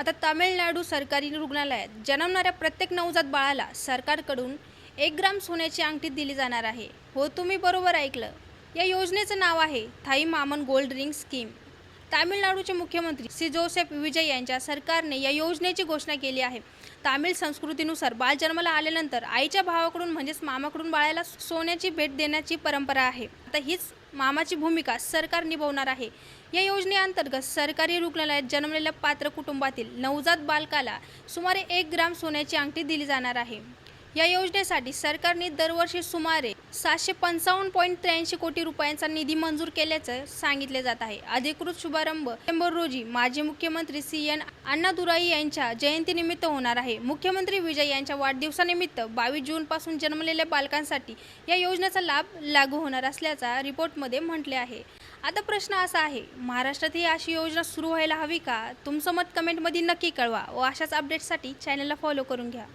आता तामिळनाडू सरकारी रुग्णालयात जन्मणाऱ्या प्रत्येक नवजात बाळाला सरकारकडून 1 ग्राम सोन्याची अंगठी दिली जाणार आहे. हो, तुम्ही बरोबर ऐकलं. या योजनेचं नाव आहे थाई मामन गोल्ड रिंग स्कीम. तामिळनाडूचे मुख्यमंत्री श्री जोसेफ विजय यांच्या सरकारने या योजनेची घोषणा केली आहे. तामिळ संस्कृतीनुसार बाळ जन्माला आल्यानंतर आईच्या भावाकडून म्हणजेच मामाकडून बाळाला सोन्याची भेट देण्याची परंपरा आहे. आता हीच मामाची भूमिका सरकार निभावणार आहे. या योजनेअंतर्गत सरकारी रुग्णालयात जन्मलेल्या पात्र कुटुंबातील नवजात बालकाला सुमारे 1 ग्राम सोन्याची अंगठी दिली जाणार आहे. या योजनेसाठी सरकारने दरवर्षी सुमारे 755.83 कोटी रुपयांचा निधी मंजूर केल्याचं सांगितले जात आहे. अधिकृत शुभारंभ डिसेंबर रोजी माजी मुख्यमंत्री सी.एन. अण्णादुराई यांच्या जयंतीनिमित्त होणार आहे. मुख्यमंत्री विजय यांच्या वाढदिवसानिमित्त 22 जूनपासून जन्मलेल्या बालकांसाठी या योजनेचा लाभ लागू होणार असल्याचा रिपोर्टमध्ये म्हटले आहे. आता प्रश्न असा आहे, महाराष्ट्रात ही अशी योजना सुरू व्हायला हवी का? तुमचं मत कमेंटमध्ये नक्की कळवा व अशाच अपडेट्ससाठी चॅनलला फॉलो करून घ्या.